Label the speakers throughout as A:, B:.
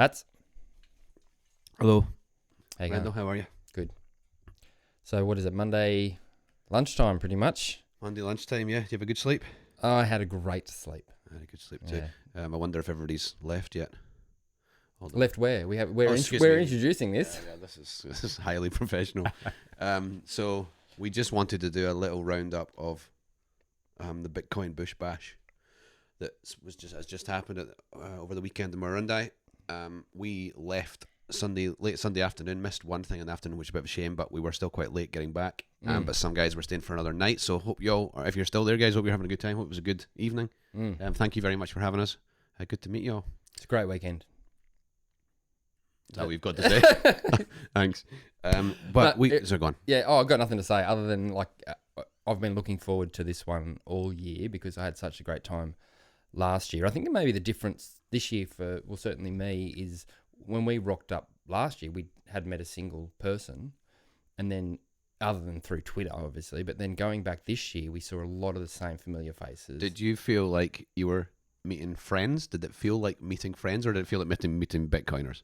A: Hats.
B: Hello.
A: How you
B: Brendo,
A: going?
B: how are you?
A: Good. So what is it? Monday lunchtime, pretty much.
B: Monday lunchtime, yeah. Do you have a good sleep?
A: I had a great sleep.
B: I had a good sleep too.
A: Yeah.
B: I wonder if everybody's left yet. Hold on.
A: Left where? We're
B: excuse
A: we're
B: me.
A: introducing this.
B: Yeah, this is highly professional. So we just wanted to do a little roundup of the Bitcoin Bush Bash that has just happened over the weekend in Murrurundi. We left late Sunday afternoon, missed one thing in the afternoon, which is a bit of a shame, but we were still quite late getting back. But some guys were staying for another night, so hope y'all, or if you're still there, guys, hope you're having a good time. Hope it was a good evening. Thank you very much for having us. Good to meet y'all.
A: It's a great weekend.
B: Is that what you've got to say? Thanks. So go on.
A: Yeah. Oh, I've got nothing to say other than I've been looking forward to this one all year because I had such a great time last year. I think maybe the difference this year for, well, certainly me, is when we rocked up last year, we had met a single person, and then other than through Twitter, obviously, but then going back this year, we saw a lot of the same familiar faces.
B: Did you feel like you were meeting friends? Did it feel like meeting friends, or did it feel like meeting Bitcoiners?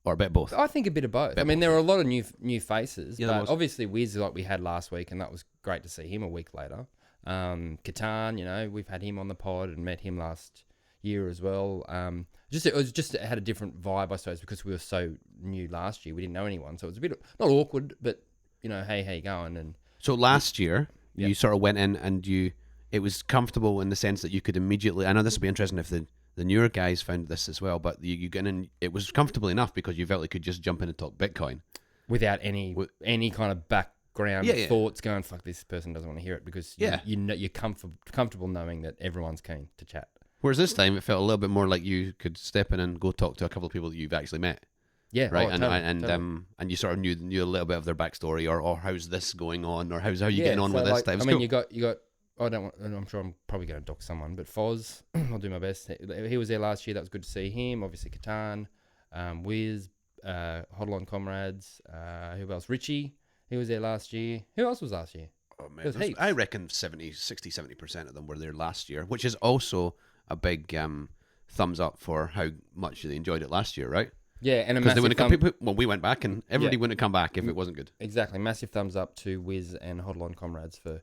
B: Or a bit of both?
A: I think a bit of both. There were a lot of new faces,
B: Yeah,
A: but obviously Wiz, like we had last week, and that was great to see him a week later. Catan, we've had him on the pod and met him last year as well. It had a different vibe, I suppose, because we were so new last year. We didn't know anyone, so it was a bit not awkward, but hey, how you going? And
B: so last year, you sort of went in and it was comfortable in the sense that you could immediately. I know this would be interesting if the newer guys found this as well, but you get in, it was comfortable enough because you felt like you could just jump in and talk Bitcoin
A: without any kind of background thoughts going, fuck, this person doesn't want to hear it, because you're comfortable knowing that everyone's keen to chat.
B: Whereas this time it felt a little bit more like you could step in and go talk to a couple of people that you've actually met.
A: Yeah,
B: right.
A: Totally.
B: And you sort of knew a little bit of their backstory, or how's this going on, or how you getting on with this type of stuff.
A: You got. I'm sure I'm probably going to dox someone, but Foz, I'll do my best. He was there last year. That was good to see him. Obviously, Catan, Wiz, Hodlon Comrades. Who else? Richie. He was there last year. Who else was last year?
B: Oh man, I reckon 70% of them were there last year, which is also a big thumbs up for how much they enjoyed it last year, right?
A: Yeah, and
B: because they wouldn't come. Well, we went back, and everybody wouldn't have come back if it wasn't good.
A: Exactly, massive thumbs up to Wiz and Hodlon Comrades for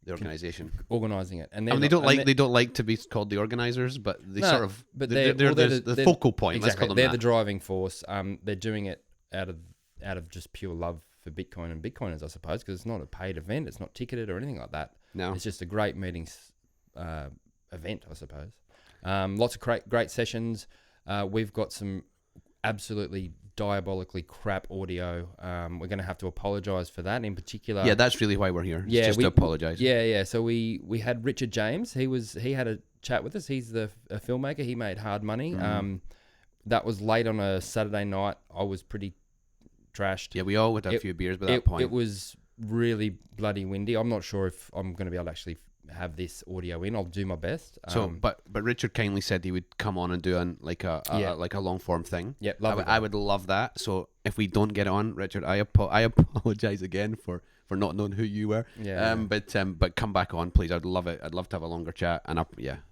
B: the organisation,
A: organising it. And
B: they don't like to be called the organisers, but they're the focal point.
A: Exactly,
B: let's call them
A: they're
B: that.
A: The driving force. They're doing it out of just pure love for Bitcoin and Bitcoiners, I suppose, because it's not a paid event, it's not ticketed or anything like that.
B: No,
A: it's just a great meetings event, I suppose. Lots of great sessions. We've got some absolutely diabolically crap audio. We're going to have to apologise for that in particular.
B: Yeah, that's really why we're here. Just to apologise.
A: Yeah. So we had Richard James. He had a chat with us. He's a filmmaker. He made Hard Money. That was late on a Saturday night. I was pretty trashed.
B: Yeah, we all had a few beers by that point.
A: It was really bloody windy. I'm not sure if I'm going to be able to actually have this audio in. I'll do my best.
B: But Richard kindly said he would come on and do a long form thing.
A: Yeah,
B: I would love that. So if we don't get it on, Richard, I apologize again for not knowing who you were.
A: Yeah.
B: But come back on, please. I'd love it. I'd love to have a longer chat. And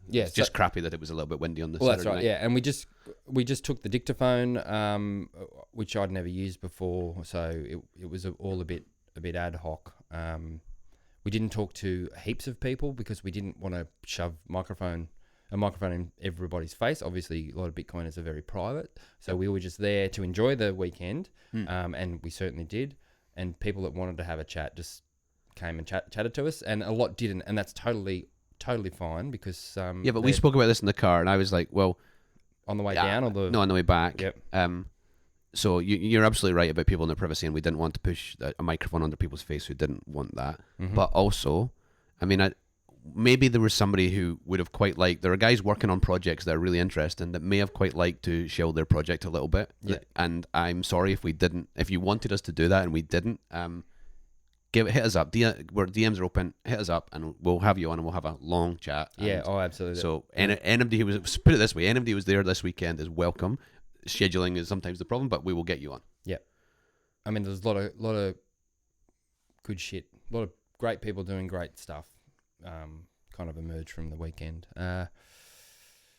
B: it's just crappy that it was a little bit windy on this.
A: Well, that's right.
B: night.
A: Yeah, and we just took the dictaphone, which I'd never used before, so it was all a bit ad hoc. We didn't talk to heaps of people because we didn't want to shove a microphone in everybody's face. Obviously, a lot of Bitcoiners are very private, so we were just there to enjoy the weekend, and we certainly did. And people that wanted to have a chat just came and chatted to us, and a lot didn't, and that's totally fine because
B: but we spoke about this in the car, and I was like, well,
A: on the way down or
B: on the way back.
A: Yep.
B: So you're absolutely right about people in their privacy, and we didn't want to push a microphone under people's face who didn't want that.
A: Mm-hmm.
B: But also, maybe there was somebody who would have quite liked. There are guys working on projects that are really interesting that may have quite liked to shield their project a little bit.
A: Yeah.
B: And I'm sorry if we didn't. If you wanted us to do that and we didn't, hit us up. Where DMs are open, hit us up, and we'll have you on, and we'll have a long chat.
A: Yeah. Absolutely.
B: So anybody who was, put it this way, anybody who was there this weekend is welcome. Scheduling is sometimes the problem, but we will get you on.
A: Yeah, there's a lot of good shit, a lot of great people doing great stuff. Kind of emerged from the weekend.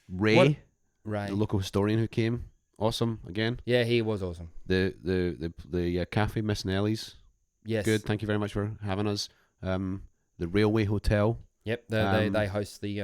B: Ray,
A: the
B: local historian who came, awesome again.
A: Yeah, he was awesome.
B: The cafe, Miss Nellie's,
A: Yes.
B: good. Thank you very much for having us. The Railway Hotel.
A: Yep. They host the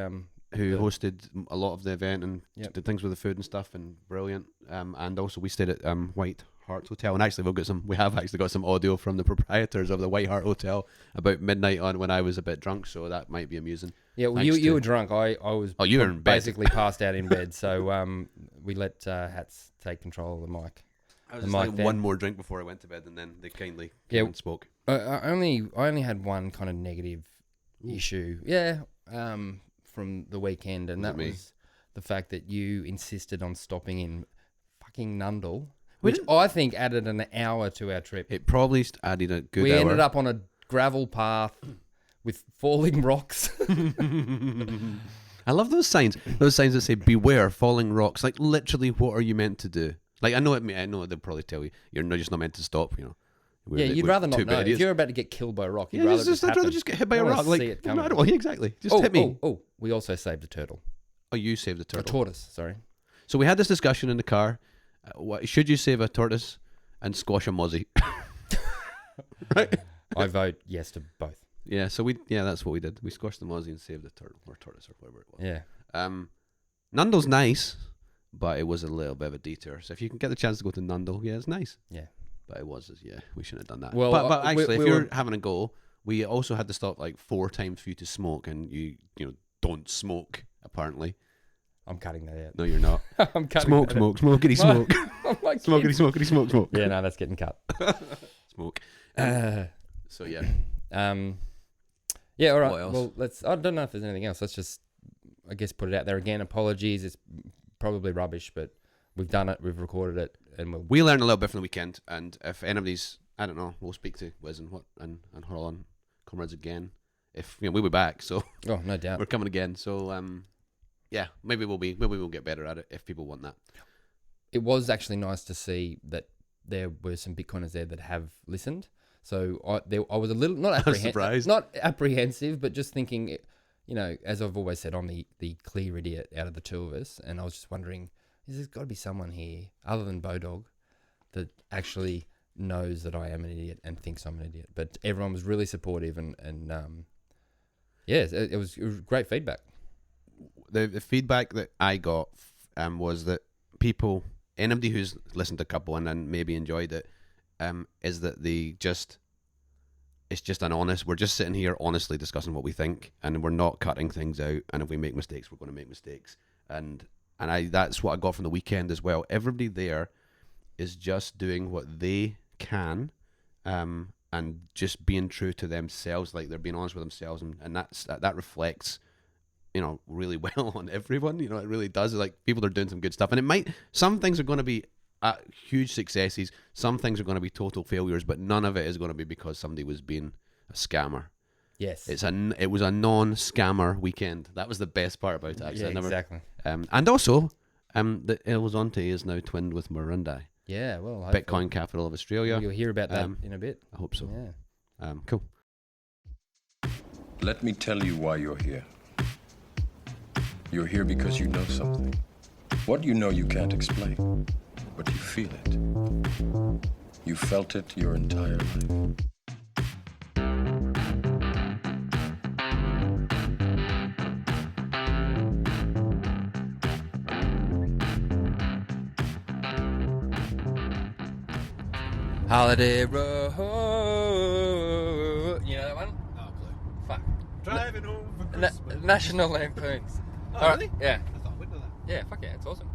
B: who hosted a lot of the event and
A: Yep.
B: did things with the food and stuff, and brilliant. And also we stayed at White Hart Hotel, and actually we have actually got some audio from the proprietors of the White Hart Hotel about midnight on when I was a bit drunk, so that might be amusing.
A: Yeah, well,
B: Thanks
A: you
B: to-
A: were drunk. I was.
B: Oh, you were in bed.
A: Basically passed out in bed. So we let Hats take control of the mic.
B: I was
A: The
B: just
A: mic
B: like
A: then.
B: one more drink before I went to bed, and then they kindly came
A: Yeah.
B: and spoke.
A: I only had one kind of negative
B: Ooh.
A: issue. Yeah. From the weekend, and
B: Was it
A: that
B: me?
A: was the fact that you insisted on stopping in fucking Nundle,
B: We
A: which
B: didn't-
A: I think added an hour to our trip.
B: It probably added a good
A: We
B: hour.
A: ended up on a gravel path with falling rocks.
B: I love those signs. Those signs that say "Beware falling rocks." Like literally, what are you meant to do? Like I know they'll probably tell you just not meant to stop.
A: Yeah, you'd rather not
B: two
A: know. If
B: idiots.
A: you're about to get killed by a rock, you'd
B: Yeah,
A: rather
B: I'd rather
A: happen.
B: just get hit by
A: You
B: a
A: don't
B: rock.
A: wanna
B: Like,
A: see it
B: no
A: coming.
B: matter what. Yeah, exactly. Just hit me.
A: We also saved a turtle.
B: Oh, you saved the
A: A
B: turtle.
A: tortoise, sorry.
B: So we had this discussion in the car. Should you save a tortoise and squash a mozzie? Right?
A: I vote yes to both.
B: Yeah. So that's what we did. We squashed the mozzie and saved the turtle or tortoise or whatever it was.
A: Yeah.
B: Nundle's nice, but it was a little bit of a detour. So if you can get the chance to go to Nundle, yeah, it's nice.
A: Yeah.
B: But we shouldn't have done that.
A: Well,
B: but
A: we-
B: actually,
A: we
B: if you're
A: were-
B: having a go, we also had to stop like 4 times for you to smoke, and you don't smoke apparently.
A: I'm cutting that out.
B: No, you're not.
A: I'm cutting
B: Smoke,
A: that
B: smoke, smokey, smoke,
A: out. My
B: smokey,
A: kids.
B: smokey, smoke, smoke.
A: Yeah, no, that's getting cut.
B: Smoke.
A: Uh,
B: So yeah,
A: yeah, all right.
B: What else?
A: Well, I don't know if there's anything else. Let's just, I guess, put it out there again. Apologies. It's probably rubbish, but we've done it. We've recorded it, and
B: we learned a little bit from the weekend, and if anybody's, I don't know, we'll speak to Wiz and Harlan comrades again. If we'll be back, so
A: Oh, no doubt.
B: we're coming again. So yeah, maybe we'll get better at it if people want that.
A: It was actually nice to see that there were some Bitcoiners there that have listened. So I was a little not
B: surprised.
A: not apprehensive, but just thinking, as I've always said, I'm the clear idiot out of the two of us, and I was just wondering, there's got to be someone here other than Bodog that actually knows that I am an idiot and thinks I'm an idiot. But everyone was really supportive, and yeah, it was great feedback.
B: The feedback that I got was that anybody who's listened to a couple and then maybe enjoyed it, is that it's just an honest. We're just sitting here honestly discussing what we think, and we're not cutting things out. And if we make mistakes, we're going to make mistakes. And that's what I got from the weekend as well. Everybody there is just doing what they can, and just being true to themselves. Like they're being honest with themselves, and that reflects, really well on everyone. It really does. Like people are doing some good stuff, and some things are going to be huge successes. Some things are going to be total failures, but none of it is going to be because somebody was being a scammer.
A: Yes.
B: It was a non-scammer weekend. That was the best part about it. Actually,
A: Yeah, exactly.
B: And also, the Elizonte is now twinned with Murrurundi,
A: Yeah, well, hopefully.
B: Bitcoin capital of Australia.
A: You'll hear about that in a bit.
B: I hope so.
A: Yeah.
B: Cool.
C: Let me tell you why you're here. You're here because you know something. What you know you can't explain, but you feel it. You felt it your entire life.
A: Holiday Road. You know that one?
B: Oh,
A: Fuck.
B: driving home for Christmas.
A: National Lampoons.
B: Oh,
A: All right,
B: really?
A: Yeah.
B: I thought I would know that.
A: Yeah, fuck yeah, it's awesome.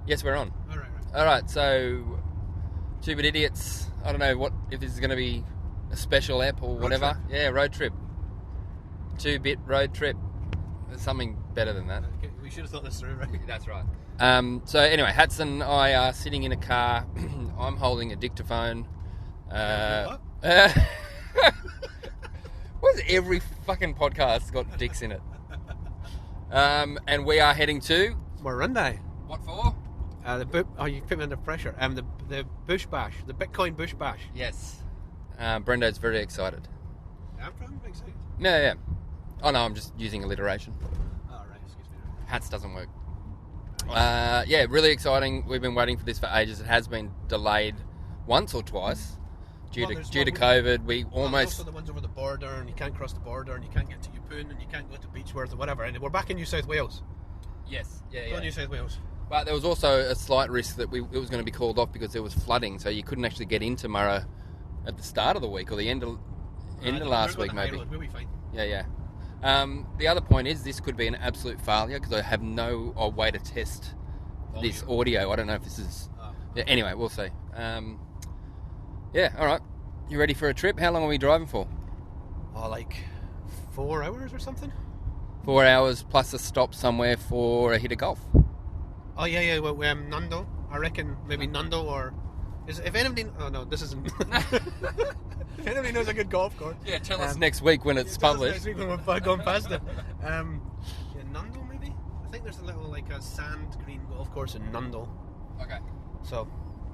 A: Yes, we're on.
B: All right.
A: Alright, so Two Bit Idiots. I don't know if this is going to be a special app or whatever.
B: trip.
A: Yeah, road trip. 2-bit road trip. There's something better than that.
B: Okay, we should have thought this through, right?
A: That's right. So anyway, Hats and I are sitting in a car. I'm holding a dictaphone.
B: What?
A: Why's every fucking podcast got dicks in it? And we are heading to...
D: Murrurundi.
A: What for?
D: You put me under pressure. The Bush Bash, the Bitcoin Bush Bash.
A: Yes. Brendo's very excited.
D: I'm excited.
A: No, yeah. Oh no, I'm just using alliteration.
D: Oh, right, excuse me.
A: Hats doesn't work. Yeah, really exciting. We've been waiting for this for ages. It has been delayed once or twice due to COVID. We almost...
D: Also the ones over the border, and you can't cross the border, and you can't get to Yeppoon, and you can't go to Beechworth or whatever. And we're back in New South Wales.
A: Yes,
D: Go New South Wales.
A: But there was also a slight risk that it was going to be called off because there was flooding, so you couldn't actually get into Murrurundi at the start of the week or the end of last week, maybe.
D: We'll be fine.
A: Yeah. The other point is this could be an absolute failure because I have no way to test this audio. I don't know if this is... Yeah, anyway, we'll see. Yeah, all right. You ready for a trip? How long are we driving for?
D: Oh, like 4 hours or something?
A: 4 hours plus a stop somewhere for a hit of golf.
D: Oh, yeah. Well, Nundo. I reckon maybe Nundo or... If anybody... Oh, no, this isn't... If anybody knows a good golf course...
A: Yeah, tell us next week when it's published.
D: Next week when we're going past it. Yeah, Nundo, maybe? I think there's a little, like, a sand green golf course in Nundo.
A: Okay.
D: So,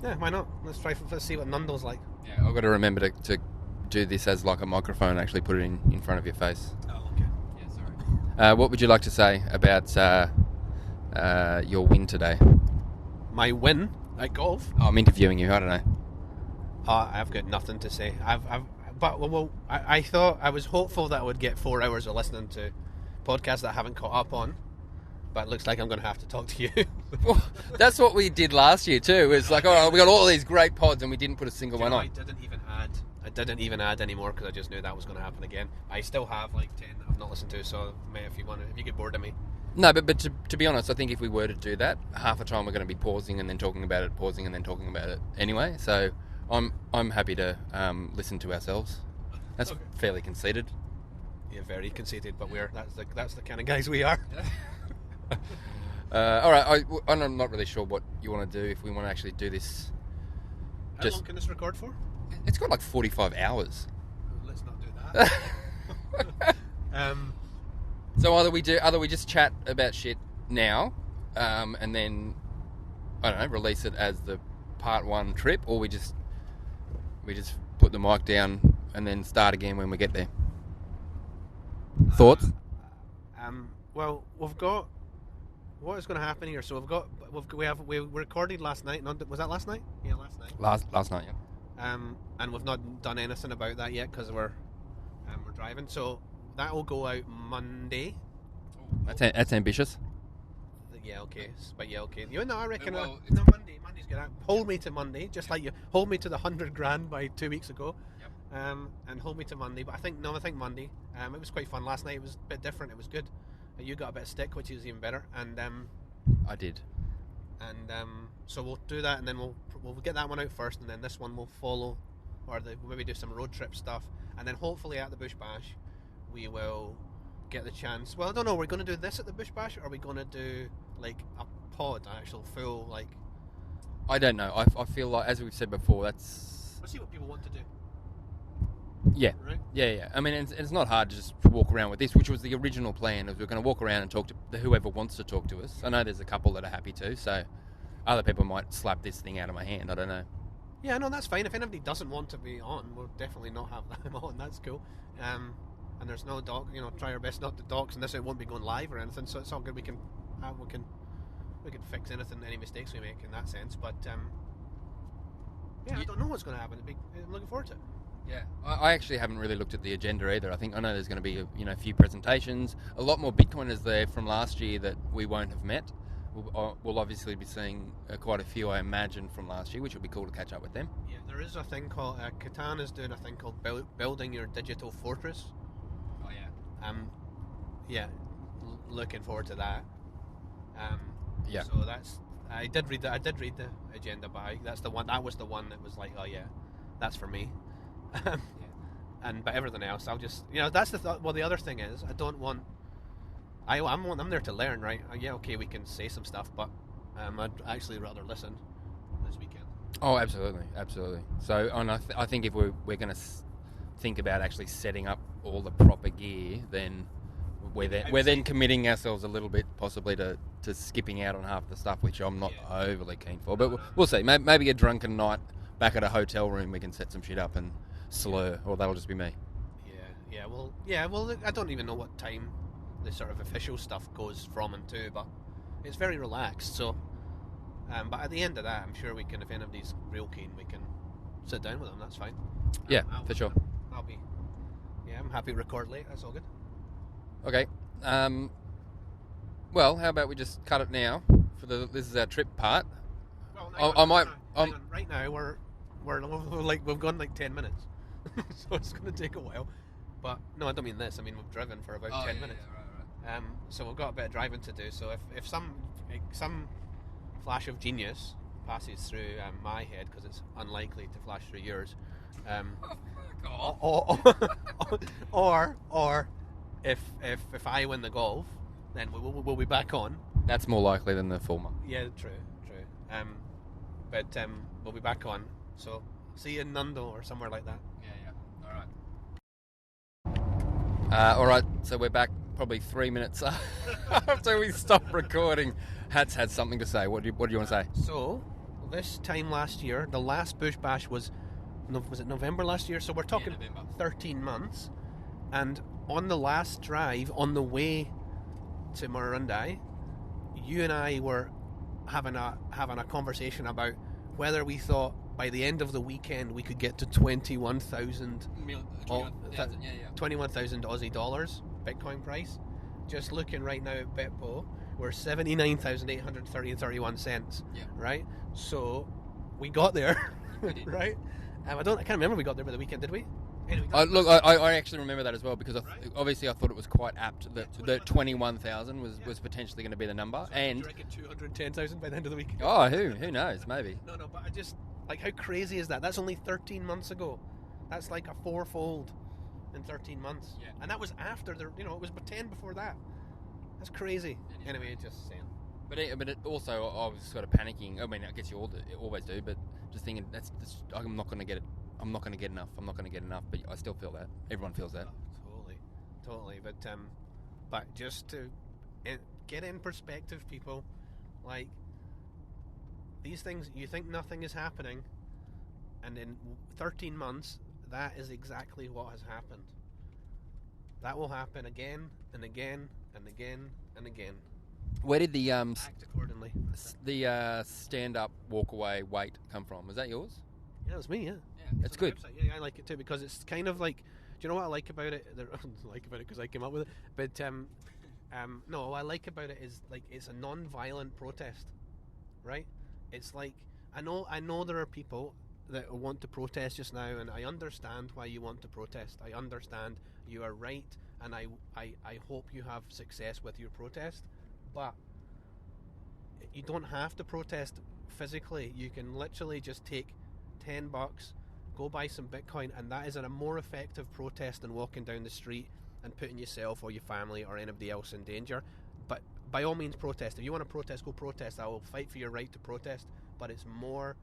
D: yeah, why not? Let's see what Nundo's like.
A: Yeah, I've got to remember to do this as like a microphone and actually put it in front of your face.
D: Oh, okay.
A: Yeah, sorry. What would you like to say about your win today?
D: My win at golf?
A: Oh, I'm interviewing you. I don't know.
D: I've got nothing to say. I thought I was hopeful that I would get 4 hours of listening to podcasts that I haven't caught up on, but it looks like I'm going to have to talk to you.
A: Well, that's what we did last year too. It's like, oh, we got all these great pods and we didn't put a single one on.
D: I didn't even add anymore because I just knew that was going to happen again. I still have like 10 that I've not listened to, so mate, if you get bored of me.
A: No, but to be honest, I think if we were to do that, half the time we're going to be pausing and then talking about it, pausing and then talking about it anyway. So I'm happy to listen to ourselves. That's fairly conceited.
D: Yeah, very conceited, but that's the kind of guys we are.
A: All right, I'm not really sure what you want to do if we want to actually do this.
D: How long can this record for?
A: It's got like 45 hours.
D: Let's not do that.
A: So either we just chat about shit now, and then I don't know, release it as the part 1 trip, or we just put the mic down and then start again when we get there. Thoughts?
D: Well, we've got what is going to happen here. So we recorded last night. Was that last night? Yeah, last night.
A: Last night, yeah.
D: And we've not done anything about that yet because we're driving. So that will go out Monday.
A: That's ambitious.
D: Yeah, okay. But yeah, okay. You know, I reckon.
A: Well,
D: no, Monday's good. Hold me to Monday, just like you hold me to the $100,000 by 2 weeks ago. Yep. And hold me to Monday. But I think Monday. It was quite fun last night. It was a bit different. It was good. You got a bit of stick, which is even better. And
A: I did.
D: And so we'll do that, and then we'll get that one out first, and then this one will follow, or we'll maybe do some road trip stuff, and then hopefully at the Bush Bash we will get the chance. Well, I don't know. We're going to do this at the Bush Bash, or are we going to do like a pod, actual full like?
A: I don't know. I feel like, as we've said before, that's.
D: We'll see what people want to do.
A: Yeah.
D: Right?
A: Yeah. I mean, it's not hard to just walk around with this, which was the original plan. Is we're going to walk around and talk to whoever wants to talk to us. I know there's a couple that are happy to, so other people might slap this thing out of my hand. I don't know.
D: Yeah, no, that's fine. If anybody doesn't want to be on, we'll definitely not have them on. That's cool. And there's no doc. You know, try our best not to dox, and this it won't be going live or anything. So it's all good. We can fix anything, any mistakes we make in that sense. But yeah, I don't know what's going to happen. I'm looking forward to it.
A: Yeah, I actually haven't really looked at the agenda either. I know there's going to be a few presentations, a lot more Bitcoiners there from last year that we won't have met. We'll obviously be seeing quite a few, I imagine, from last year, which will be cool to catch up with them.
D: Yeah, there is a thing called Catan is doing a thing called building your digital fortress.
A: Oh yeah.
D: Yeah, looking forward to that.
A: Yeah.
D: So I did read the agenda, but that was the one that was like, oh yeah, that's for me. Yeah. But everything else, I'll just that's the well. The other thing is, I don't want. I'm there to learn, right? Yeah, okay, we can say some stuff, but I'd actually rather listen this weekend.
A: Oh, absolutely. So, I think if we're going to think about actually setting up all the proper gear, then we're then committing ourselves a little bit, possibly to skipping out on half the stuff, which I'm not overly keen for. But we'll see. Maybe a drunken night back at a hotel room, we can set some shit up and slur, or that'll just be me.
D: Well, I don't even know what time the sort of official stuff goes from and to, but it's very relaxed. So, but at the end of that, I'm sure we can. If anybody's real keen, we can sit down with them. That's fine.
A: Yeah, for sure.
D: I'll be. Yeah, I'm happy to record late. That's all good.
A: Okay. Well, how about we just cut it now for this is our trip part.
D: Well,
A: I might.
D: hang on. Right now we're we've gone like 10 minutes, so it's going to take a while. But no, I don't mean this. I mean we've driven for about 10 minutes.
A: Right.
D: So we've got a bit of driving to do. So if some flash of genius passes through my head, because it's unlikely to flash through yours, or if I win the golf, then we'll be back on.
A: That's more likely than the former.
D: Yeah, true. But we'll be back on. So see you in Nundo or somewhere like that.
A: Yeah. All right. All right. So we're back probably 3 minutes after we stopped recording. Hat's had something to say. What do you want to say?
D: So this time last year, the last Bush Bash was it November last year? So we're talking 13 months. And on the last drive, on the way to Murrurundi, you and I were having a conversation about whether we thought by the end of the weekend we could get to 21,000 Aussie dollars Bitcoin price. Just looking right now at Bitpo, we're 79,830.31 cents.
A: Yeah.
D: Right. So we got there, right? I can't remember if we got there by the weekend, did we? Anyway,
A: Look, I actually remember that as well because obviously I thought it was quite apt that 21,000 was potentially going to be the number. And
D: do you reckon 210,000 by the end of the week?
A: Oh, who knows? Maybe.
D: No, but I just like how crazy is that? That's only 13 months ago. That's like a fourfold in 13 months.
A: Yeah.
D: And that was after it was 10 before that. That's crazy. Anyway, just saying.
A: But it also I was sort of panicking. I mean, I guess you always do, but just thinking I'm not going to get it. I'm not going to get enough. But I still feel that. Everyone feels that.
D: Totally. But just to get in perspective, people, like these things, you think nothing is happening, and in 13 months, that is exactly what has happened. That will happen again and again and again and again.
A: Where did the
D: Act accordingly.
A: the stand-up walk-away weight come from? Was that yours?
D: Yeah, it was me. Yeah.
A: It's good.
D: Yeah, I like it too because it's kind of like. Do you know what I like about it? I like about it because I came up with it. But no, what I like about it is like it's a non-violent protest, right? It's like I know there are people that want to protest just now, and I understand why you want to protest. I understand you are right, and I hope you have success with your protest. But you don't have to protest physically. You can literally just take $10, go buy some Bitcoin, and that is a more effective protest than walking down the street and putting yourself or your family or anybody else in danger. But by all means protest. If you want to protest, go protest. I will fight for your right to protest. But it's more,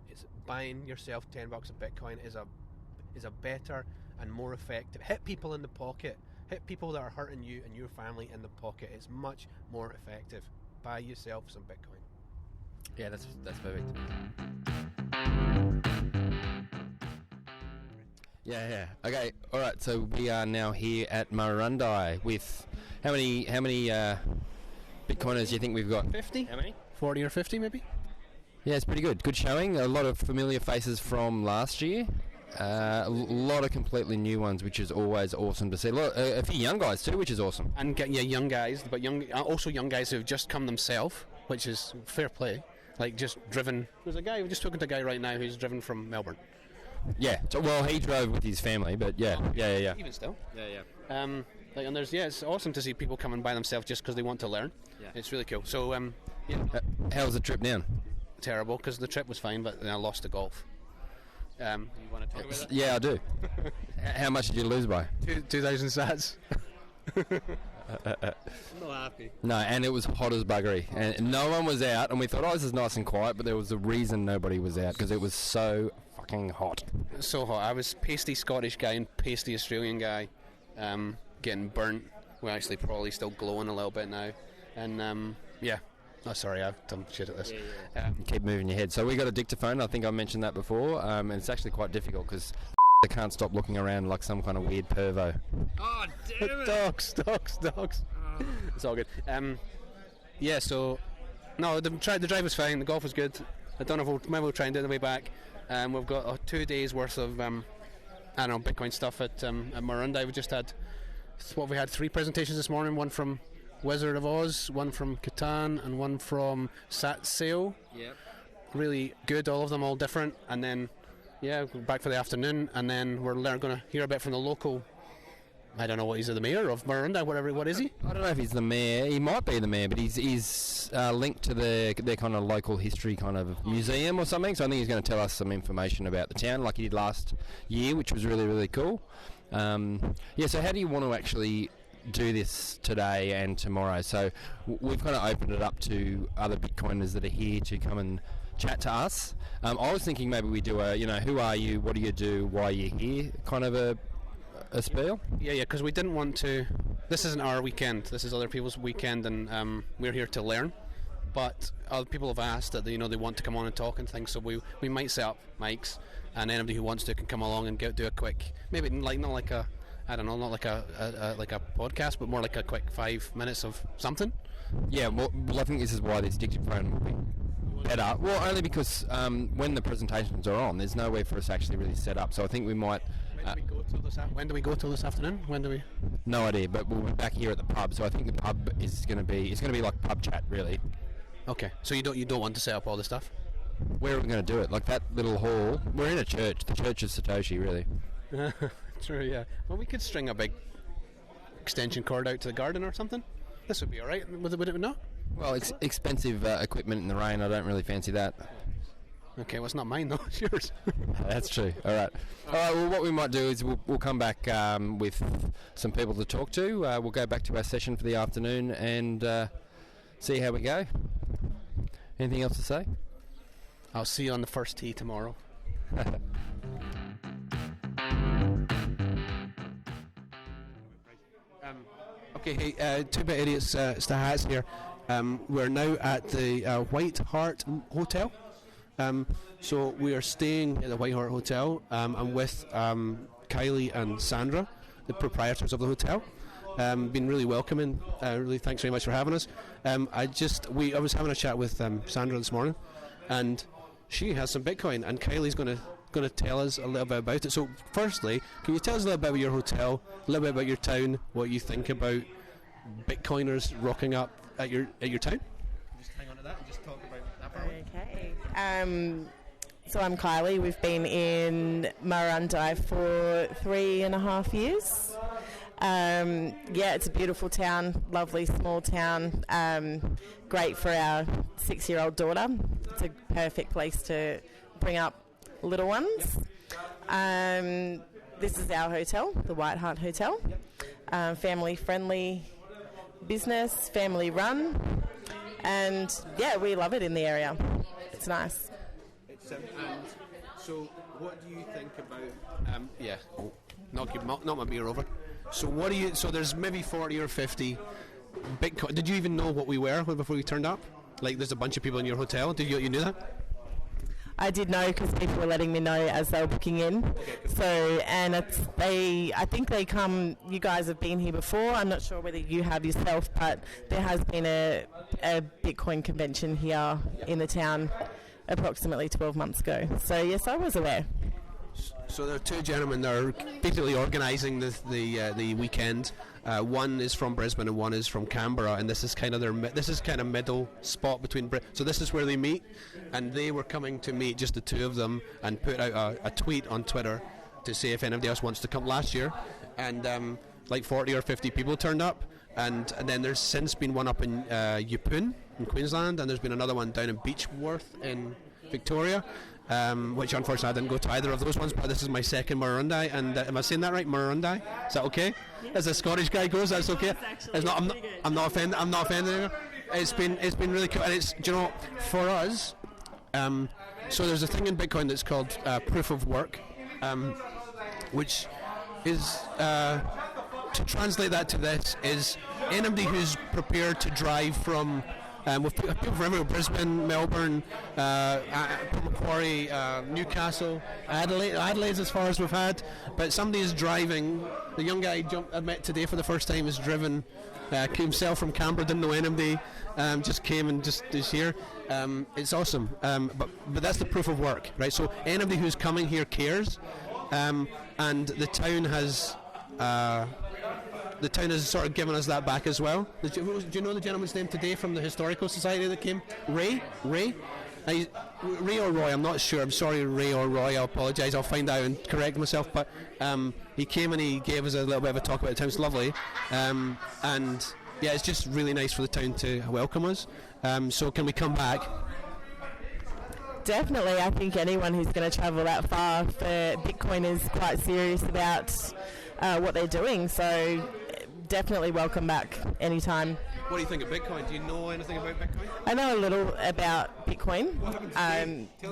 D: it's buying yourself $10 of Bitcoin is a better and more effective. Hit people in the pocket. Hit people that are hurting you and your family in the pocket. It's much more effective. Buy yourself some Bitcoin.
A: Yeah, that's perfect. Yeah. Okay. All right. So we are now here at Murrurundi with how many Bitcoiners do you think we've got?
D: 50?
A: How many?
D: 40 or 50 maybe?
A: Yeah, it's pretty good. Good showing. A lot of familiar faces from last year. A lot of completely new ones, which is always awesome to see. A few young guys too, which is awesome.
D: And young guys, but also young guys who've just come themselves, which is fair play. Like just driven. There's a guy, we're just talking to a guy right now who's driven from Melbourne.
A: Yeah. So, well, he drove with his family, but yeah.
D: Even still.
A: Yeah.
D: And it's awesome to see people coming by themselves just because they want to learn. Yeah. It's really cool. So
A: how was the trip down?
D: Terrible, because the trip was fine, but then I lost the golf. You want to talk about that?
A: Yeah, I do. How much did you lose by?
D: 2,000 sats. I'm not happy.
A: No, and it was hot as buggery, and no one was out, and we thought, this is nice and quiet, but there was a reason nobody was out, because it was so fucking hot.
D: So hot. I was pasty Scottish guy and pasty Australian guy, getting burnt. We're actually probably still glowing a little bit now, and yeah. Oh, sorry, I've done shit at this.
A: You keep moving your head. So we got a dictaphone. I think I mentioned that before, and it's actually quite difficult because I can't stop looking around like some kind of weird pervo.
D: Oh, damn it! Doxx. Oh. It's all good. Yeah, so no, the drive was fine. The golf was good. I don't know if maybe we'll try and do it the way back. We've got 2 days worth of I don't know, Bitcoin stuff at Murrurundi. We just had we had 3 presentations this morning. One from Wizard of Oz, one from Catan, and one from Sat Sail.
A: Yep.
D: Really good, all of them, all different. And then we're back for the afternoon, and then we're going to hear a bit from the local. I don't know what he's the mayor of Murrurundi, whatever. What is he?
A: I don't know if he's the mayor. He might be the mayor, but he's linked to their kind of local history kind of museum or something. So I think he's going to tell us some information about the town, like he did last year, which was really, really cool. So how do you want to actually do this today and tomorrow? So we've kind of opened it up to other Bitcoiners that are here to come and chat to us. I was thinking maybe we do a, who are you, what do you do, why are you here, kind of a spiel.
D: Yeah, because we didn't want to. This isn't our weekend. This is other people's weekend, and we're here to learn. But other people have asked that they want to come on and talk and things. So we might set up mics, and anybody who wants to can come along and do a quick, maybe not like a podcast, but more like a quick 5 minutes of something.
A: Yeah, well, I think this is why this dictaphone will be better. Well, only because when the presentations are on, there's nowhere for us to actually really set up. So I think we might.
D: When do we go till this afternoon? When do we?
A: No idea, but we'll be back here at the pub. So I think the pub is going to be. It's going to be like pub chat, really.
D: Okay. So you don't want to set up all this stuff?
A: Where are we going to do it? Like that little hall? We're in a church. The church of Satoshi, really.
D: True. Yeah. Well, we could string a big extension cord out to the garden or something. This would be all right. Would it not?
A: Well, it's expensive equipment in the rain. I don't really fancy that.
D: Okay, well, it's not mine though. It's yours.
A: That's true. All right. Well, what we might do is we'll come back with some people to talk to. We'll go back to our session for the afternoon and see how we go. Anything else to say?
D: I'll see you on the first tee tomorrow. Okay, hey, 2-Bit Idiots, Stahaz here. We're now at the White Hart Hotel. So we are staying at the White Hart Hotel. I'm with Kylie and Sandra, the proprietors of the hotel. Been really welcoming. Really, thanks very much for having us. I was having a chat with Sandra this morning, and she has some Bitcoin, and Kylie's going to tell us a little bit about it. So, firstly, can you tell us a little bit about your hotel, a little bit about your town, what you think about Bitcoiners rocking up at your town? Just hang on to that and just talk about that part.
E: Okay. So I'm Kylie. We've been in Murrurundi for 3.5 years. It's a beautiful town, lovely small town, great for our 6-year-old daughter. It's a perfect place to bring up little ones. This is our hotel, the White Hart Hotel. Family friendly business, family run, and we love it in the area. It's nice.
D: So what do you think about knock my beer over. So what do you? So there's maybe 40 or 50 Bitcoin. Did you even know what we were before we turned up? Like, there's a bunch of people in your hotel. You knew that?
E: I did know because people were letting me know as they were booking in. So, and I think they come. You guys have been here before. I'm not sure whether you have yourself, but there has been a Bitcoin convention here in the town approximately 12 months ago. So yes, I was aware.
D: So there are two gentlemen that are basically organising the weekend. One is from Brisbane and one is from Canberra, and this is kind of middle spot between. So this is where they meet, and they were coming to meet, just the two of them, and put out a tweet on Twitter to see if anybody else wants to come last year, and like 40 or 50 people turned up, and then there's since been one up in Yeppoon in Queensland, and there's been another one down in Beechworth in Victoria. Which unfortunately I didn't go to either of those ones, but this is my second Murrurundi, and am I saying that right? Murrurundi? Is that okay? As a Scottish guy goes, that's okay. It's not. I'm not offended. I'm not offended anyone. It's been really cool, and it's, do you know, for us. So there's a thing in Bitcoin that's called proof of work, which is to translate that to this is anybody who's prepared to drive from. With people from everywhere: Brisbane, Melbourne, Macquarie, Newcastle, Adelaide's as far as we've had. But somebody is driving. The young guy I met today for the first time has driven himself from Canberra, didn't know anybody, just came and just is here. It's awesome. But that's the proof of work, right? So anybody who's coming here cares, and the town has sort of given us that back as well. Do you know the gentleman's name today from the Historical Society that came? Ray or Roy, I'm not sure. I'm sorry, Ray or Roy. I apologise. I'll find out and correct myself. But he came and he gave us a little bit of a talk about the town. It's lovely, and yeah, it's just really nice for the town to welcome us. So can we come back?
E: Definitely. I think anyone who's going to travel that far for Bitcoin is quite serious about what they're doing. So definitely welcome back anytime.
D: What do you think of Bitcoin? Do you know anything about Bitcoin?
E: I know a little about Bitcoin.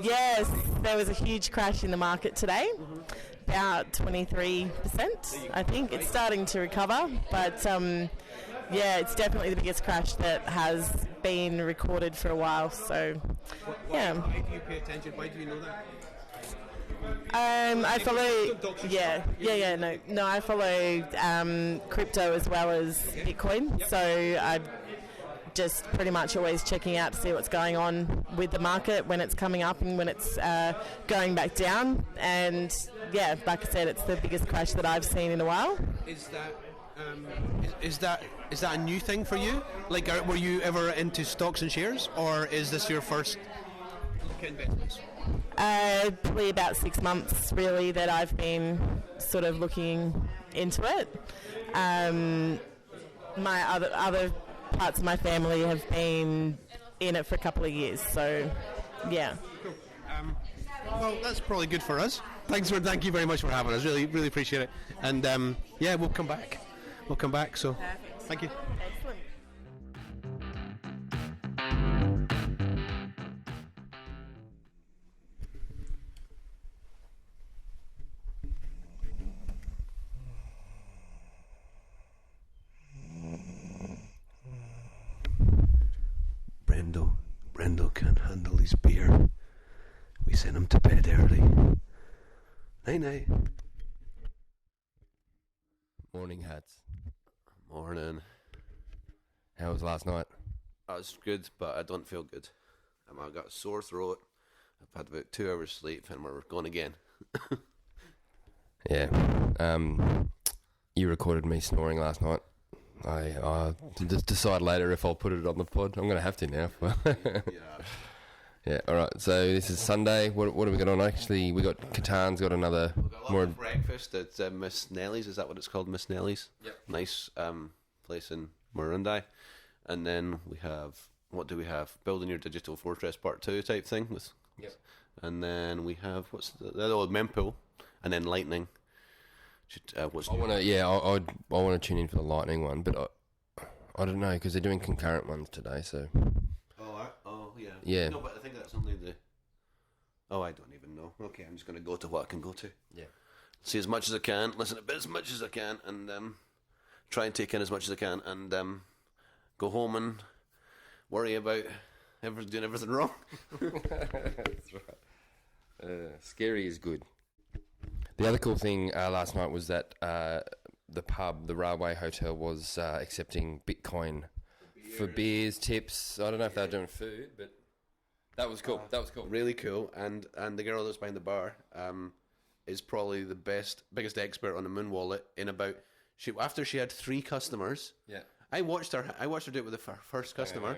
E: Yes, there was a huge crash in the market today, about 23%. I think it's starting to recover, but yeah, it's definitely the biggest crash that has been recorded for a while. So, yeah.
D: Why do you pay attention? Why do you know that?
E: I follow, no, I follow crypto as well as Bitcoin, so I'm just pretty much always checking out to see what's going on with the market when it's coming up and when it's going back down. And yeah, like I said, it's the biggest crash that I've seen in a while.
D: Is that a new thing for you? Like, were you ever into stocks and shares, or is this your first investments?
E: Probably about 6 months, really, that I've been sort of looking into it. My other parts of my family have been in it for a couple of years, so yeah.
D: Cool. Well, that's probably good for us. Thank you very much for having us. Really appreciate it. And yeah, we'll come back. So,
E: Perfect.
D: Thank you.
E: Excellent.
B: Brendo can't handle his beer. We sent him to bed early. Night.
A: Morning, Hats.
B: Morning.
A: How was last night?
B: That was good, but I don't feel good. I've got a sore throat. I've had about 2 hours sleep, and we're going again.
A: Yeah. You recorded me snoring last night. I'll decide later if I'll put it on the pod. I'm going to have to now. Yeah, all right. So this is Sunday. What have we got on? Actually, we got Catan's got another
B: We've got a lot of breakfast at Miss Nellie's. Is that what it's called, Miss Nellie's? Yep. Nice place in Murrurundi. And then we have, what do we have? Building Your Digital Fortress Part 2 type thing.
A: Yep.
B: And then we have, what's the old mempool? And then Lightning. I want to tune in for the Lightning one, but I don't know because they're doing concurrent ones today. So. Oh yeah.
A: Yeah.
B: No, but I think that's only the. Oh, I don't even know. Okay, I'm just going to go to what I can go to.
A: Yeah.
B: See as much as I can, listen to a bit as much as I can, and try and take in as much as I can, and go home and worry about doing everything wrong.
A: That's right. Scary is good. The other cool thing last night was that the pub, the Railway Hotel, was accepting Bitcoin for beers, tips. I don't know if they were doing food, but that was cool.
B: Really cool. And the girl that's behind the bar is probably the biggest expert on the Moon wallet. After she had 3 customers. Yeah. I watched her do it with the first customer,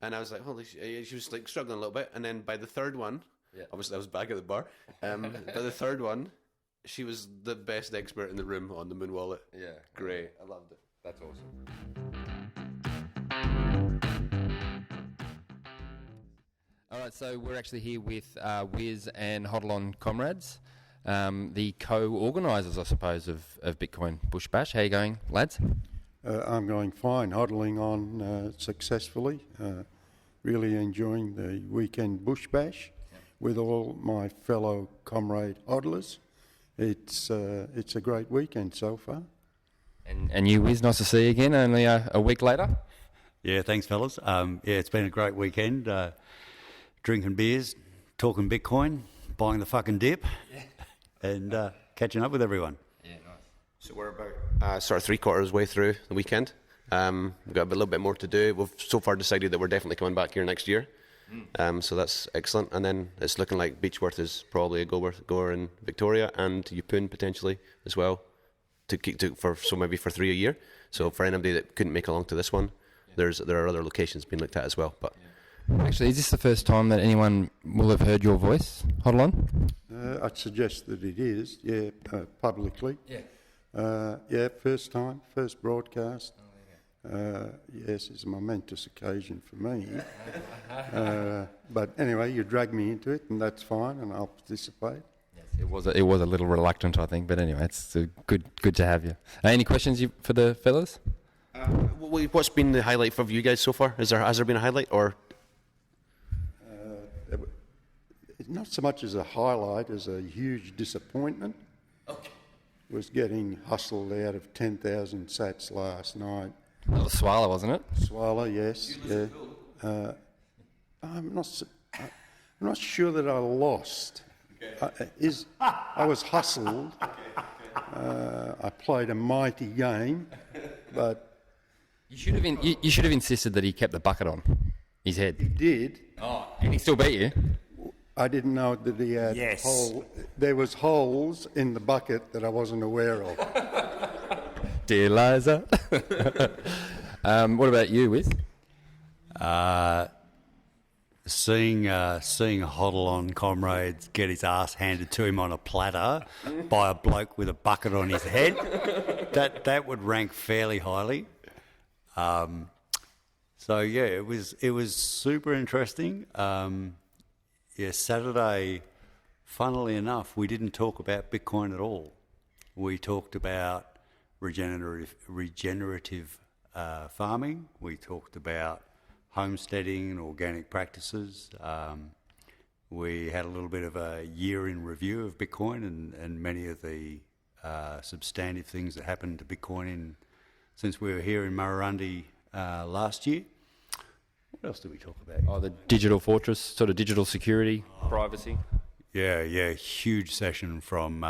B: and I was like, holy shit. She was like struggling a little bit, and then by the third one, obviously I was back at the bar. By the third one, she was the best expert in the room on the Moon wallet.
A: Yeah.
B: Great.
A: I loved it. That's awesome. All right, so we're actually here with Wiz and Hodl-On comrades, the co-organisers, I suppose, of Bitcoin Bush Bash. How are you going, lads?
F: I'm going fine, hodling on successfully. Really enjoying the weekend Bush Bash with all my fellow comrade hodlers. It's a great weekend so far.
A: And you, Wiz, nice to see you again, only a week later.
G: Yeah, thanks, fellas. It's been a great weekend. Drinking beers, talking Bitcoin, buying the fucking dip, and catching up with everyone.
B: Yeah, nice. So we're about 3/4 way through the weekend. We've got a little bit more to do. We've so far decided that we're definitely coming back here next year. So that's excellent. And then it's looking like Beechworth is probably a goer in Victoria, and Yeppoon potentially as well, maybe for 3 a year. So for anybody that couldn't make along to this one, there are other locations being looked at as well. But
A: Actually, is this the first time that anyone will have heard your voice, Hodl On?
F: I'd suggest that it is, publicly. First time, first broadcast. Yes, it's a momentous occasion for me. But anyway, you dragged me into it, and that's fine, and I'll participate.
A: Yes, it was a little reluctant, I think, but anyway, it's good to have you. Any questions for the fellas?
B: What's been the highlight for you guys so far? Has there been a highlight, or?
F: Not so much as a highlight as a huge disappointment.
B: Okay.
F: Was getting hustled out of 10,000 sats last night.
A: That was Swala, wasn't it?
F: Swallow, yes. Yeah. I'm not sure that I lost.
B: Okay.
F: I was hustled. I played a mighty game, but
A: You should have insisted that he kept the bucket on his head.
F: he did.
A: Oh, and he still beat you.
F: I didn't know that he had there was holes in the bucket that I wasn't aware of.
A: Dear Liza. What about you, Wiz?
G: Seeing a Hodl On comrades get his ass handed to him on a platter by a bloke with a bucket on his head, that would rank fairly highly. So yeah, it was super interesting. Saturday, funnily enough, we didn't talk about Bitcoin at all. We talked about regenerative farming. We talked about homesteading and organic practices. We had a little bit of a year in review of Bitcoin and many of the substantive things that happened to Bitcoin since we were here in Murrurundi last year. What else did we talk about?
A: Oh, the digital fortress, sort of digital security, privacy.
G: Yeah, huge session from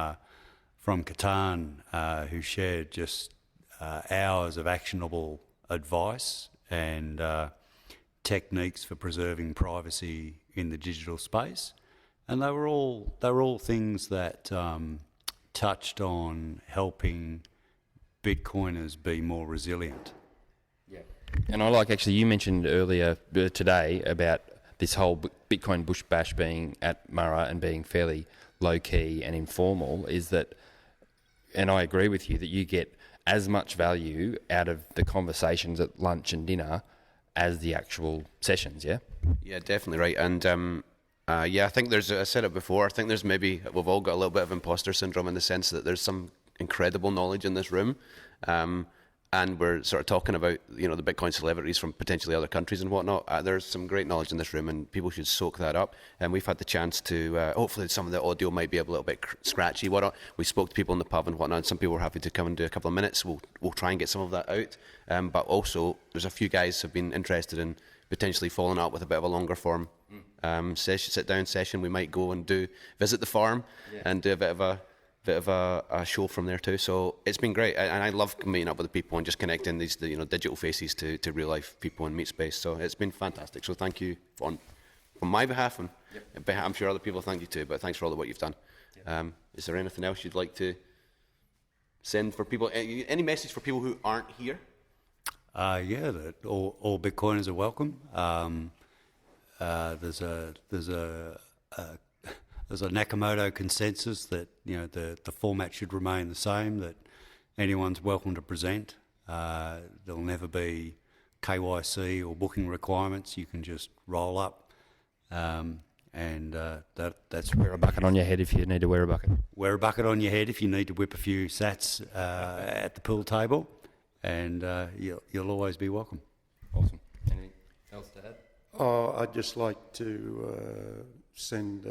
G: Catan, who shared just hours of actionable advice and techniques for preserving privacy in the digital space, and they were all things that touched on helping Bitcoiners be more resilient.
A: Yeah, and I like actually you mentioned earlier today about this whole Bitcoin Bush Bash being at Murra and being fairly low key and informal. Is that, and I agree with you that you get as much value out of the conversations at lunch and dinner as the actual sessions, yeah?
B: Yeah, definitely right. And I think I said it before, I think we've all got a little bit of imposter syndrome in the sense that there's some incredible knowledge in this room. And we're sort of talking about, the Bitcoin celebrities from potentially other countries and whatnot. There's some great knowledge in this room, and people should soak that up. And we've had the chance to, hopefully some of the audio might be a little bit scratchy, whatnot. We spoke to people in the pub and whatnot, and some people were happy to come and do a couple of minutes. We'll try and get some of that out. But also, there's a few guys who have been interested in potentially following up with a bit of a longer form sit-down session. We might go and visit the farm and do a bit of a show from there too. So it's been great, and I love meeting up with the people and just connecting these digital faces to real life people in meat space. So it's been fantastic. So thank you on my behalf, and I'm sure other people thank you too. But thanks for all the work you've done. Is there anything else you'd like to send for people? Any message for people who aren't here?
G: That all Bitcoiners are welcome. There's a Nakamoto consensus that the format should remain the same, that anyone's welcome to present. There'll never be KYC or booking requirements. You can just roll up, that's
A: Wear a bucket on your head if you need to wear a bucket.
G: Wear a bucket on your head if you need to whip a few sats at the pool table, and you'll always be welcome.
A: Awesome. Anything else to add?
F: I'd just like to send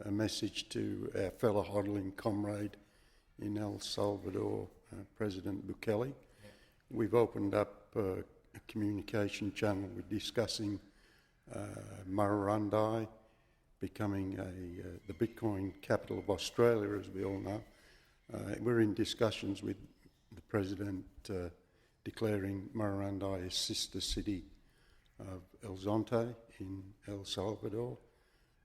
F: a message to our fellow hodling comrade in El Salvador, President Bukele. Yeah. We've opened up a communication channel. We're discussing Murrurundi becoming the Bitcoin capital of Australia, as we all know. We're in discussions with the President declaring Murrurundi a sister city of El Zonte in El Salvador.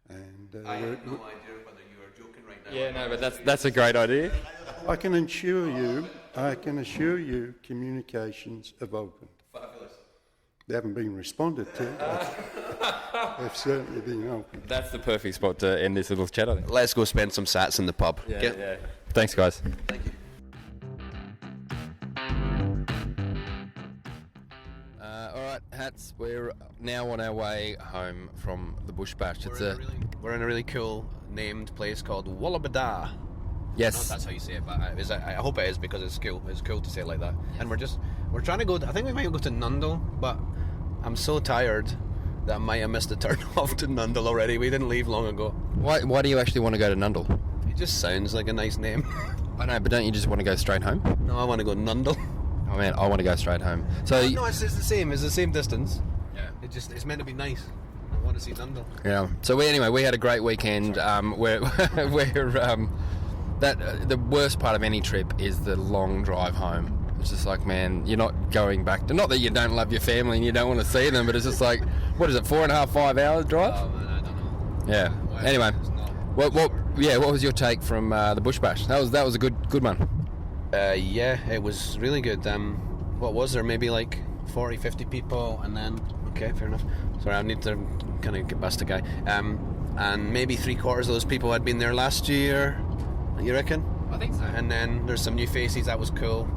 F: And
B: I have no idea whether you are joking right now.
A: Yeah, no, but that's a great idea.
F: I can assure you, communications have opened.
B: Fabulous.
F: They haven't been responded to, but they've certainly been opened.
A: That's the perfect spot to end this little chat, I think.
B: Let's go spend some sats in the pub.
A: Yeah. Thanks, guys.
B: Thank you.
A: All right, Hats, we're now on our way home from the Bush Bash.
D: We're in a really cool named place called Wollabada. I don't know if
A: Yes.
D: that's how you say it, but I hope it is because it's cool. It's cool to say it like that. And we're trying to go. I think we might go to Nundle, but I'm so tired that I might have missed the turn off to Nundle already. We didn't leave long ago.
A: Why do you actually want to go to Nundle?
D: It just sounds like a nice name.
A: I know, but don't you just want to go straight home?
D: No, I want to go Nundle.
A: Oh man, I want to go straight home. So
D: No, it's the same. It's the same distance.
A: yeah.
D: It's meant to be nice. I want to see Nundle.
A: Yeah. So we had a great weekend. Where the worst part of any trip is the long drive home. It's just like, man, you're not going back to. Not that you don't love your family and you don't want to see them, but it's just like, what is it, 4.5, 5 hours drive?
D: Oh man, I don't know.
A: Yeah.
D: Why
A: Anyway,
D: it's not
A: what was your take from the Bush Bash? That was a good one.
D: Yeah, it was really good. What was there? Maybe like 40, 50 people, and then okay, fair enough. Sorry, I need to kind of get past the guy. And maybe 3/4 of those people had been there last year. You reckon?
A: I think so.
D: And then there's some new faces. That was cool.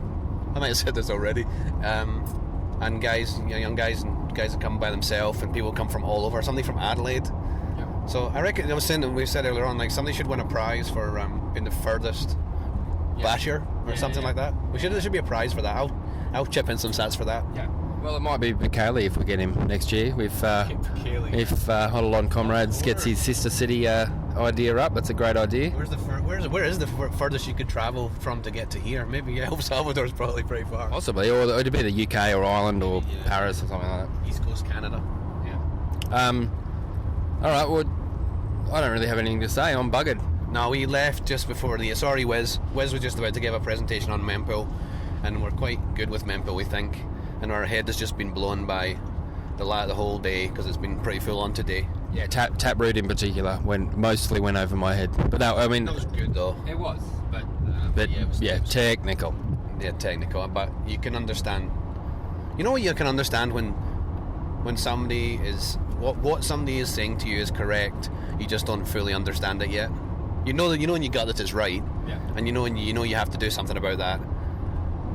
D: I might have said this already. And guys, young guys and guys that come by themselves, and people come from all over. Somebody from Adelaide.
A: Yeah.
D: So I reckon I was saying, and we said earlier on, like somebody should win a prize for being the furthest basher or something like that. There should be a prize for that. I'll chip in some sats for that.
A: Yeah. Well, it might be Bailey if we get him next year. If Huddle On Comrades gets his sister city idea up, that's a great idea.
D: Where is the furthest you could travel from to get to here? Maybe El Salvador's probably pretty far.
A: Possibly, or it'd be the UK or Ireland or Paris or something like that.
D: East Coast Canada. Yeah.
A: All right. Well, I don't really have anything to say. I'm buggered.
D: No, we left just before sorry, Wes. Wes was just about to give a presentation on Mempo, and we're quite good with Mempo, we think. And our head has just been blown by the whole day because it's been pretty full on today.
A: Yeah, Taproot in particular mostly went over my head. But that was
D: good though.
A: It was, but
D: yeah, it was
A: technical.
D: Yeah, technical. But you can understand. You know what you can understand when somebody is what somebody is saying to you is correct. You just don't fully understand it yet. You know when you got that it's right,
A: Yeah.
D: and you know you have to do something about that,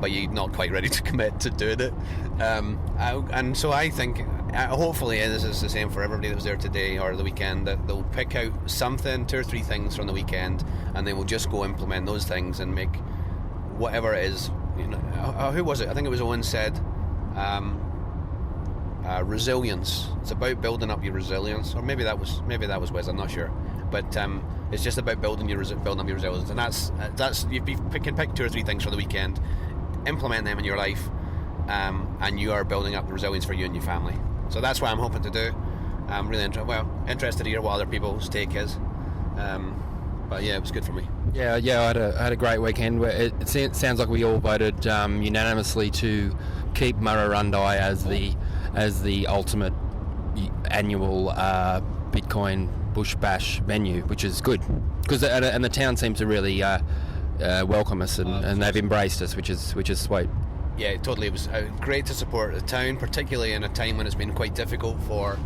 D: but you're not quite ready to commit to doing it. And so I think, hopefully, this is the same for everybody that was there today or the weekend, that they'll pick out something, 2 or 3 things from the weekend, and they will just go implement those things and make whatever it is. You know, who was it? I think it was Owen said, resilience. It's about building up your resilience, or maybe that was Wes. I'm not sure, but it's just about building up your resilience, and that's you can pick 2 or 3 things for the weekend, implement them in your life, and you are building up the resilience for you and your family. So that's what I'm hoping to do. I'm really interested to hear what other people's take is. But yeah, it was good for me.
A: Yeah, I had a great weekend. It sounds like we all voted unanimously to keep Murrurundi as the ultimate annual Bitcoin Bush Bash venue, which is good because and the town seems to really welcome us and they've embraced us, which is sweet.
D: Yeah, totally. It was great to support the town, particularly in a time when it's been quite difficult for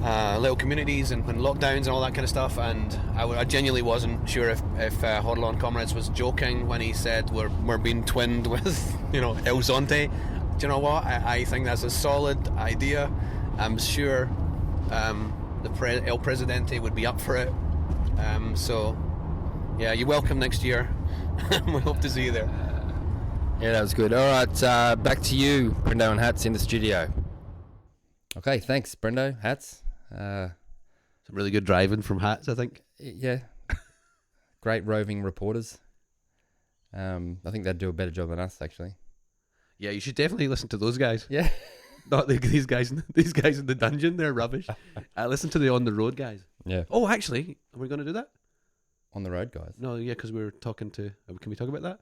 D: little communities and when lockdowns and all that kind of stuff. And I genuinely wasn't sure if Huddle On Comrades was joking when he said we're being twinned with El Zonte. Do you know what? I think that's a solid idea. I'm sure El Presidente would be up for it. So yeah, you're welcome next year. We hope to see you there.
A: Yeah, that was good. All right, back to you, Brendo and Hats in the studio. Okay, thanks, Brendo, Hats.
B: Some really good driving from Hats, I think.
A: Yeah, great roving reporters. I think they'd do a better job than us, actually.
B: Yeah, you should definitely listen to those guys.
A: Yeah,
B: Not these guys in the dungeon. They're rubbish. Listen to the on the road guys.
A: yeah.
B: Oh, actually, are we going to do that?
A: On the road, guys.
B: No, yeah, because we were talking to. Can we talk about that?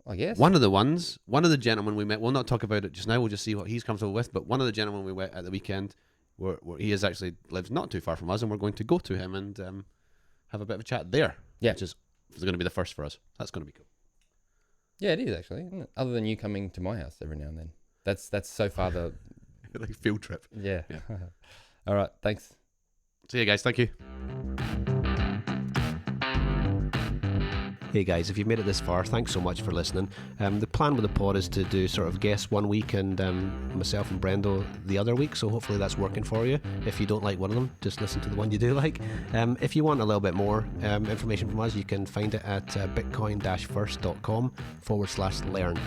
A: I guess.
B: One of the gentlemen we met, we'll not talk about it just now, we'll just see what he's comfortable with, but one of the gentlemen we met at the weekend, where he is actually lives not too far from us, and we're going to go to him and have a bit of a chat there.
A: Yeah.
B: Which is going to be the first for us. That's going to be cool.
A: Yeah, it is actually, isn't it? Other than you coming to my house every now and then. That's so far the...
B: Like a field trip.
A: Yeah.
B: Yeah.
A: All right, thanks.
B: See you guys, thank you.
H: Hey guys, if you've made it this far, thanks so much for listening. The plan with the pod is to do sort of guests one week and myself and Brendo the other week, so hopefully that's working for you. If you don't like one of them, just listen to the one you do like. If you want a little bit more information from us, you can find it at bitcoin-first.com/learn.